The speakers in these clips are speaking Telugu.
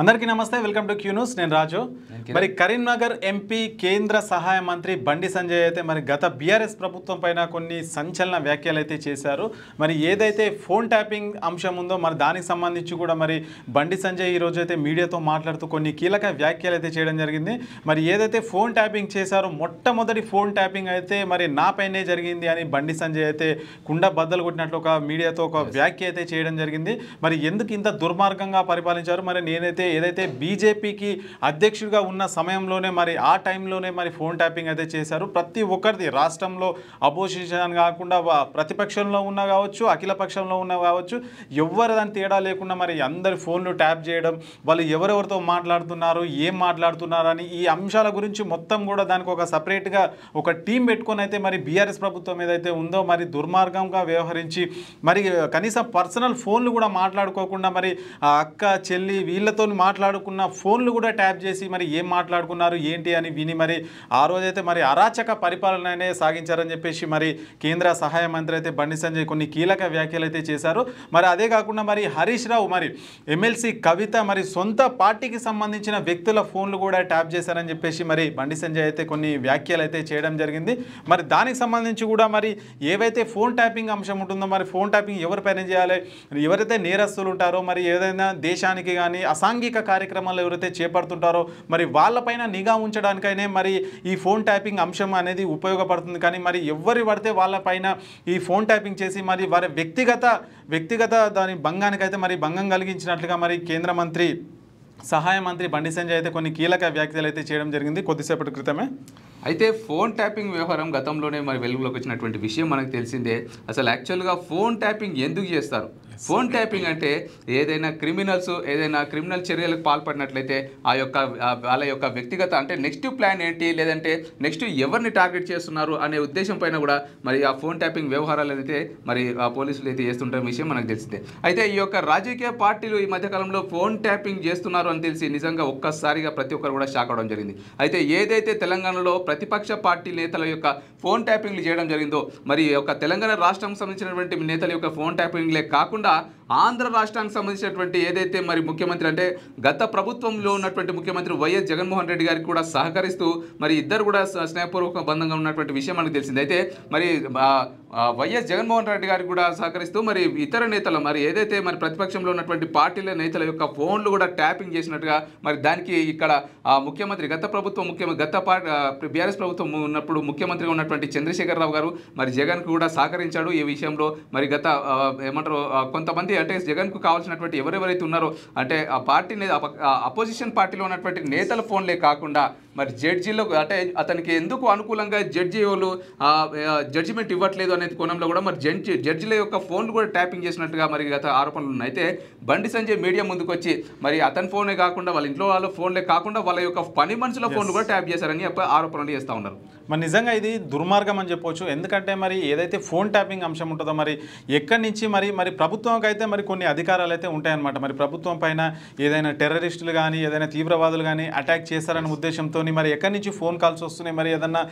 అందరికీ నమస్తే వెల్కమ్ టు క్యూ న్యూస్ నేను రాజు మరి కరీంనగర్ ఎంపీ కేంద్ర సహాయ మంత్రి బండి సంజయ్ అయితే మరి గత బీఆర్ఎస్ ప్రభుత్వం పైన కొన్ని సంచలన వ్యాఖ్యలు అయితే చేశారు మరి ఏదైతే ఫోన్ ట్యాపింగ్ అంశం ఉందో మరి దానికి సంబంధించి కూడా మరి బండి సంజయ్ ఈ రోజు అయితే మీడియాతో మాట్లాడుతూ కొన్ని కీలక వ్యాఖ్యలు అయితే చేయడం జరిగింది మరి ఏదైతే ఫోన్ ట్యాపింగ్ చేశారో మొట్టమొదటి ఫోన్ ట్యాపింగ్ అయితే మరి నా పైనే జరిగింది అని బండి సంజయ్ అయితే కుండ బద్దలు కొట్టినట్లు ఒక మీడియాతో ఒక వ్యాఖ్య అయితే చేయడం జరిగింది మరి ఎందుకు ఇంత దుర్మార్గంగా పరిపాలించారు మరి నేనైతే ఏదైతే బీజేపీకి అధ్యక్షుడిగా ఉన్న సమయంలోనే మరి ఆ టైంలోనే మరి ఫోన్ ట్యాపింగ్ అయితే చేశారు ప్రతి ఒక్కరిది రాష్ట్రంలో అపోజిషన్ కాకుండా ప్రతిపక్షంలో ఉన్న కావచ్చు అఖిల పక్షంలో ఉన్న కావచ్చు ఎవరు దాని తేడా లేకుండా మరి అందరి ఫోన్లు ట్యాప్ చేయడం వాళ్ళు ఎవరెవరితో మాట్లాడుతున్నారు ఏం మాట్లాడుతున్నారు అని ఈ అంశాల గురించి మొత్తం కూడా దానికి ఒక సపరేట్గా ఒక టీం పెట్టుకొని అయితే మరి బీఆర్ఎస్ ప్రభుత్వం ఏదైతే ఉందో మరి దుర్మార్గంగా వ్యవహరించి మరి కనీసం పర్సనల్ ఫోన్లు కూడా మాట్లాడుకోకుండా మరి ఆ అక్క చెల్లి వీళ్ళతో మాట్లాడుకున్న ఫోన్లు కూడా ట్యాప్ చేసి మరి ఏం మాట్లాడుకున్నారు ఏంటి అని విని మరి ఆ రోజైతే మరి అరాచక పరిపాలననే సాగించారని చెప్పేసి మరి కేంద్ర సహాయ మంత్రి అయితే బండి సంజయ్ కొన్ని కీలక వ్యాఖ్యలు అయితే చేశారు మరి అదే కాకుండా మరి హరీష్ రావు మరి ఎమ్మెల్సీ కవిత మరి సొంత పార్టీకి సంబంధించిన వ్యక్తుల ఫోన్లు కూడా ట్యాప్ చేశారని చెప్పేసి మరి బండి సంజయ్ అయితే కొన్ని వ్యాఖ్యలు అయితే చేయడం జరిగింది మరి దానికి సంబంధించి కూడా మరి ఏవైతే ఫోన్ ట్యాపింగ్ అంశం ఉంటుందో మరి ఫోన్ ట్యాపింగ్ ఎవరిపైన చేయాలి ఎవరైతే నేరస్తులు ఉంటారో మరి ఏదైనా దేశానికి కానీ అసాంఘిక కార్యక్రమాలు ఎవరైతే చేపడుతుంటారో మరి వాళ్ళపైన నిఘా ఉంచడానికైనా మరి ఈ ఫోన్ ట్యాపింగ్ అంశం అనేది ఉపయోగపడుతుంది కానీ మరి ఎవరు పడితే వాళ్ళపైన ఈ ఫోన్ ట్యాపింగ్ చేసి మరి వారి వ్యక్తిగత దాని భంగానికైతే మరి భంగం కలిగించినట్లుగా మరి కేంద్ర మంత్రి సహాయ మంత్రి బండి సంజయ్ అయితే కొన్ని కీలక వ్యాఖ్యలు అయితే చేయడం జరిగింది కొద్దిసేపటి క్రితమే అయితే ఫోన్ ట్యాపింగ్ వ్యవహారం గతంలోనే మరి వెలుగులోకి వచ్చినటువంటి విషయం మనకు తెలిసిందే అసలు యాక్చువల్గా ఫోన్ ట్యాపింగ్ ఎందుకు చేస్తారు ఫోన్ ట్యాపింగ్ అంటే ఏదైనా క్రిమినల్ చర్యలకు పాల్పడినట్లయితే వాళ్ళ యొక్క వ్యక్తిగత అంటే నెక్స్ట్ ప్లాన్ ఏంటి లేదంటే నెక్స్ట్ ఎవరిని టార్గెట్ చేస్తున్నారు అనే ఉద్దేశం పైన కూడా మరి ఆ ఫోన్ ట్యాపింగ్ వ్యవహారాలు అయితే మరి ఆ పోలీసులు అయితే చేస్తుంటారు విషయం మనకు తెలిసిందే అయితే ఈ యొక్క రాజకీయ పార్టీలు ఈ మధ్యకాలంలో ఫోన్ ట్యాపింగ్ చేస్తున్నారు అని తెలిసి నిజంగా ఒక్కసారిగా ప్రతి ఒక్కరు కూడా షాక్ అవడం జరిగింది అయితే ఏదైతే తెలంగాణలో ప్రతిపక్ష పార్టీ నేతల యొక్క ఫోన్ ట్యాపింగ్లు చేయడం జరిగిందో మరి యొక్క తెలంగాణ రాష్ట్రానికి సంబంధించినటువంటి నేతల యొక్క ఫోన్ ట్యాపింగ్లే కాకుండా ఆంధ్ర రాష్ట్రానికి సంబంధించినటువంటి ఏదైతే మరి ముఖ్యమంత్రి అంటే గత ప్రభుత్వంలో ఉన్నటువంటి ముఖ్యమంత్రి వైఎస్ జగన్మోహన్ రెడ్డి గారికి కూడా సహకరిస్తూ మరి ఇద్దరు కూడా స్నేహపూర్వక బంధంగా ఉన్నటువంటి విషయం మనకు తెలిసింది అయితే మరి వైఎస్ జగన్మోహన్ రెడ్డి గారికి కూడా సహకరిస్తూ మరి ఇతర నేతలు మరి ఏదైతే మరి ప్రతిపక్షంలో ఉన్నటువంటి పార్టీల నేతల యొక్క ఫోన్లు కూడా ట్యాపింగ్ చేసినట్టుగా మరి దానికి ఇక్కడ ముఖ్యమంత్రి బీఆర్ఎస్ ప్రభుత్వం ఉన్నప్పుడు ముఖ్యమంత్రిగా ఉన్నటువంటి చంద్రశేఖరరావు గారు మరి జగన్కు కూడా సహకరించాడు ఈ విషయంలో మరి కొంతమంది అంటే జగన్కు కావాల్సినటువంటి ఎవరెవరైతే ఉన్నారో అంటే ఆ పార్టీ అపోజిషన్ పార్టీలో ఉన్నటువంటి నేతల ఫోన్లే కాకుండా మరి జడ్జీలో అంటే అతనికి ఎందుకు అనుకూలంగా జడ్జి వాళ్ళు జడ్జిమెంట్ ఇవ్వట్లేదు అనే కోణంలో కూడా మరి జడ్జిల యొక్క ఫోన్లు కూడా ట్యాపింగ్ చేసినట్టుగా మరి గత ఆరోపణలు ఉన్నాయి అయితే బండి సంజయ్ మీడియా ముందుకు వచ్చి మరి అతని ఫోనే కాకుండా వాళ్ళ ఇంట్లో వాళ్ళ ఫోన్లే కాకుండా వాళ్ళ యొక్క పని మనుషుల ఫోన్లు కూడా ట్యాప్ చేశారని ఆరోపణలు చేస్తూ ఉన్నారు మరి నిజంగా ఇది దుర్మార్గం అని చెప్పవచ్చు ఎందుకంటే మరి ఏదైతే ఫోన్ ట్యాపింగ్ అంశం ఉంటుందో మరి ఎక్కడి నుంచి మరి ప్రభుత్వంకి అయితే మరి కొన్ని అధికారాలు అయితే ఉంటాయన్నమాట మరి ప్రభుత్వం పైన ఏదైనా టెర్రరిస్టులు కానీ ఏదైనా తీవ్రవాదులు కానీ అటాక్ చేశారనే ఉద్దేశంతో మరి ఎక్కడి నుంచి ఫోన్ కాల్స్ వస్తున్నాయి మరి ఏదన్నా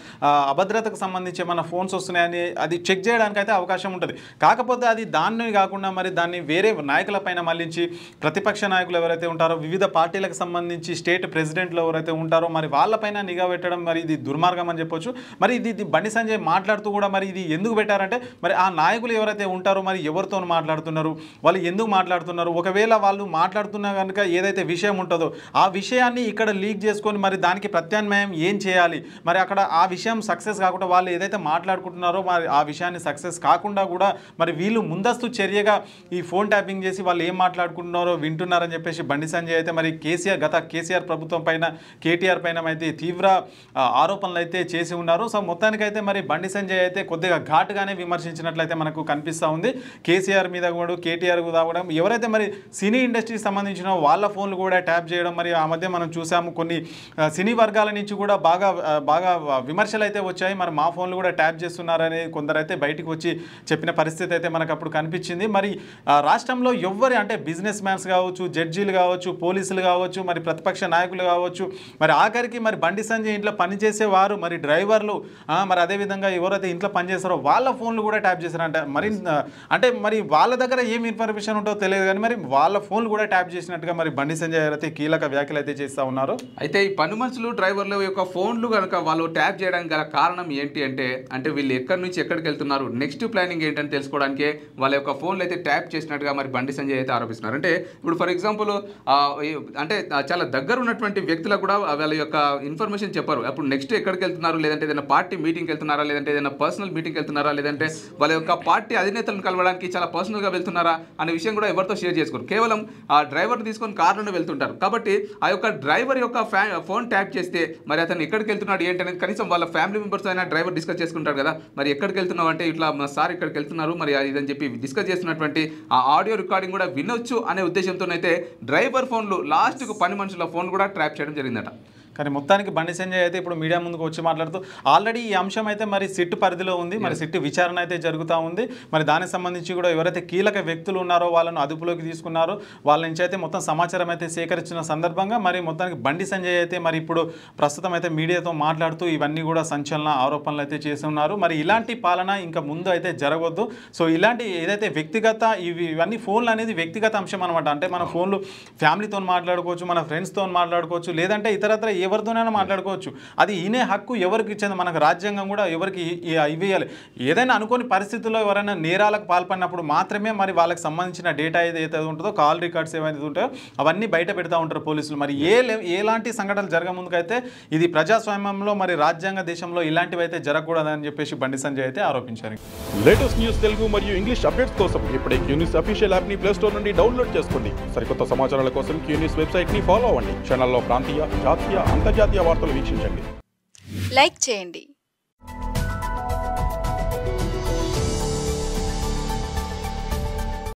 అభద్రతకు సంబంధించి ఏమైనా ఫోన్స్ వస్తున్నాయని అది చెక్ చేయడానికి అయితే అవకాశం ఉంటుంది కాకపోతే అది దాన్ని కాకుండా మరి దాన్ని వేరే నాయకుల పైన మళ్ళించి ప్రతిపక్ష నాయకులు ఎవరైతే ఉంటారో వివిధ పార్టీలకు సంబంధించి స్టేట్ ప్రెసిడెంట్లు ఎవరైతే ఉంటారో మరి వాళ్ళపైన నిఘా పెట్టడం మరి ఇది దుర్మార్గం అని చెప్పొచ్చు మరి ఇది బండి సంజయ్ మాట్లాడుతూ కూడా మరి ఇది ఎందుకు పెట్టారంటే మరి ఆ నాయకులు ఎవరైతే ఉంటారో మరి ఎవరితో మాట్లాడుతున్నారు వాళ్ళు ఎందుకు మాట్లాడుతున్నారు ఒకవేళ వాళ్ళు మాట్లాడుతున్నా కనుక ఏదైతే విషయం ఉంటుందో ఆ విషయాన్ని ఇక్కడ లీక్ చేసుకొని మరి దానికి ప్రత్యామ్నాయం ఏం చేయాలి మరి అక్కడ ఆ విషయం సక్సెస్ కాకుండా వాళ్ళు ఏదైతే మాట్లాడుకుంటున్నారో మరి ఆ విషయాన్ని సక్సెస్ కాకుండా కూడా మరి వీళ్ళు ముందస్తు చర్యగా ఈ ఫోన్ ట్యాపింగ్ చేసి వాళ్ళు ఏం మాట్లాడుకుంటున్నారో వింటున్నారని చెప్పేసి బండి సంజయ్ అయితే మరి కేసీఆర్ ప్రభుత్వం పైన కేటీఆర్ పైన అయితే తీవ్ర ఆరోపణలు అయితే చేసి ఉన్నారు సో మొత్తానికైతే మరి బండి సంజయ్ అయితే కొద్దిగా ఘాటుగానే విమర్శించినట్లయితే మనకు కనిపిస్తూ ఉంది కేసీఆర్ మీద కూడా కేటీఆర్ కూడా ఎవరైతే మరి సినీ ఇండస్ట్రీకి సంబంధించిన వాళ్ళ ఫోన్లు కూడా ట్యాప్ చేయడం మరి ఆ మధ్య మనం చూసాము కొన్ని సినీ వర్గాల నుంచి కూడా బాగా విమర్శలు అయితే వచ్చాయి మరి మా ఫోన్లు కూడా ట్యాప్ చేస్తున్నారని కొందరైతే బయటికి వచ్చి చెప్పిన పరిస్థితి అయితే మనకు అప్పుడు కనిపించింది మరి రాష్ట్రంలో ఎవ్వరి అంటే బిజినెస్ మ్యాన్స్ కావచ్చు జడ్జీలు కావచ్చు పోలీసులు కావచ్చు మరి ప్రతిపక్ష నాయకులు కావచ్చు మరి ఆఖరికి మరి బండి సంజయ్ ఇంట్లో పనిచేసేవారు మరి డ్రైవర్ డ్రైవర్లు మరి అదేవిధంగా ఎవరైతే ఇంట్లో పనిచేస్తారో వాళ్ళ ఫోన్లు కూడా ట్యాప్ చేశారంట. మరి అంటే మరి వాళ్ళ దగ్గర ఏం ఇన్ఫర్మేషన్ ఉంటుందో తెలియదు కానీ మరి వాళ్ళ ఫోన్లు కూడా ట్యాప్ చేసినట్టుగా మరి బండి సంజయ్ అయితే కీలక వ్యాఖ్యలు అయితే చేస్తూ ఉన్నారు. అయితే ఈ పని మనుషులు డ్రైవర్ల యొక్క ఫోన్లు కనుక వాళ్ళు ట్యాప్ చేయడానికి గల కారణం ఏంటి అంటే వీళ్ళు ఎక్కడి నుంచి ఎక్కడికి వెళ్తున్నారు, నెక్స్ట్ ప్లానింగ్ ఏంటని తెలుసుకోవడానికి వాళ్ళ యొక్క ఫోన్లు అయితే ట్యాప్ చేసినట్టుగా మరి బండి సంజయ్ అయితే ఆరోపిస్తున్నారు. అంటే ఇప్పుడు ఫర్ ఎగ్జాంపుల్ అంటే చాలా దగ్గర ఉన్నటువంటి వ్యక్తులకు కూడా వాళ్ళ యొక్క ఇన్ఫర్మేషన్ చెప్పారు. అప్పుడు నెక్స్ట్ ఎక్కడికి వెళ్తున్నారు, లేదంటే ఏదైనా పార్టీ మీటింగ్కి వెళ్తున్నారా, లేదంటే ఏదైనా పర్సనల్ మీటింగ్కి వెళ్తున్నారా, లేదంటే వాళ్ళ యొక్క పార్టీ అధినేతలను కలవడానికి చాలా పర్సనల్గా వెళ్తున్నారా అనే విషయం కూడా ఎవరితో షేర్ చేసుకోరు. కేవలం ఆ డ్రైవర్ని తీసుకొని కార్లోనే వెళ్తుంటారు. కాబట్టి ఆ యొక్క డ్రైవర్ యొక్క ఫోన్ ట్యాప్ చేస్తే మరి అతను ఎక్కడికి వెళ్తున్నాడు ఏంటి అనేది కనీసం వాళ్ళ ఫ్యామిలీ మెంబర్స్ అయినా డ్రైవర్ డిస్కస్ చేసుకుంటారు కదా. మరి ఎక్కడికి వెళ్తున్నావు అంటే ఇట్లా మా సార్ ఇక్కడికి వెళ్తున్నారు మరి ఇదని చెప్పి డిస్కస్ చేస్తున్నటువంటి ఆ ఆడియో రికార్డింగ్ కూడా వినొచ్చు అనే ఉద్దేశంతోనైతే డ్రైవర్ ఫోన్లు లాస్ట్కు పని మనుషుల ఫోన్ కూడా ట్రాప్ చేయడం జరిగిందట. కానీ మొత్తానికి బండి సంజయ్ అయితే ఇప్పుడు మీడియా ముందుకు వచ్చి మాట్లాడుతూ ఆల్రెడీ ఈ అంశం అయితే మరి సిట్ పరిధిలో ఉంది, మరి సిట్ విచారణ అయితే జరుగుతూ ఉంది. మరి దానికి సంబంధించి కూడా ఎవరైతే కీలక వ్యక్తులు ఉన్నారో వాళ్ళను అదుపులోకి తీసుకున్నారో వాళ్ళ నుంచి అయితే మొత్తం సమాచారం అయితే సేకరించిన సందర్భంగా మరి మొత్తానికి బండి సంజయ్ అయితే మరి ఇప్పుడు ప్రస్తుతం అయితే మీడియాతో మాట్లాడుతూ ఇవన్నీ కూడా సంచలన ఆరోపణలు అయితే చేస్తున్నారు. మరి ఇలాంటి పాలన ఇంకా ముందు అయితే జరగవద్దు. సో ఇలాంటి ఏదైతే వ్యక్తిగత ఇవన్నీ ఫోన్లు అనేది వ్యక్తిగత అంశం అనమాట. అంటే మన ఫోన్లు ఫ్యామిలీతో మాట్లాడుకోవచ్చు, మన ఫ్రెండ్స్తో మాట్లాడుకోవచ్చు, లేదంటే ఇతరత్ర ఎవరితోనైనా మాట్లాడుకోవచ్చు. అది ఈయనే హక్కు ఎవరికి ఇచ్చింది, మనకు రాజ్యాంగం కూడా ఎవరికి ఇవ్వాలి. ఏదైనా అనుకోని పరిస్థితుల్లో ఎవరైనా నేరాలకు పాల్పడినప్పుడు మాత్రమే మరి వాళ్ళకి సంబంధించిన డేటా ఏదైతే ఉంటుందో, కాల్ రికార్డ్స్ ఏవైతే ఉంటాయో అవన్నీ బయట పెడతా ఉంటారు పోలీసులు. మరి ఎలాంటి సంఘటనలు జరగముందుకైతే ఇది ప్రజాస్వామ్యంలో మరి రాజ్యాంగ దేశంలో ఇలాంటివి అయితే జరగకూడదని చెప్పేసి బండి సంజయ్ అయితే ఆరోపించారు. లేటెస్ట్ న్యూస్ తెలుగు మరియు ఇంగ్లీష్ అప్డేట్స్ కోసం ఇప్పుడే క్యూన్యూస్ అఫీషియల్ యాప్ ని ప్లే స్టోర్ నుండి డౌన్లోడ్ చేసుకోండి. సరికొత్త సమాచారాల కోసం క్యూన్యూస్ వెబ్సైట్ ని ఫాలో అవ్వండి. ఛానల్లో ప్రాంతీయ, జాతీయ, అంతర్జాతీయ వార్తలు వీక్షించండి. లైక్ చేయండి.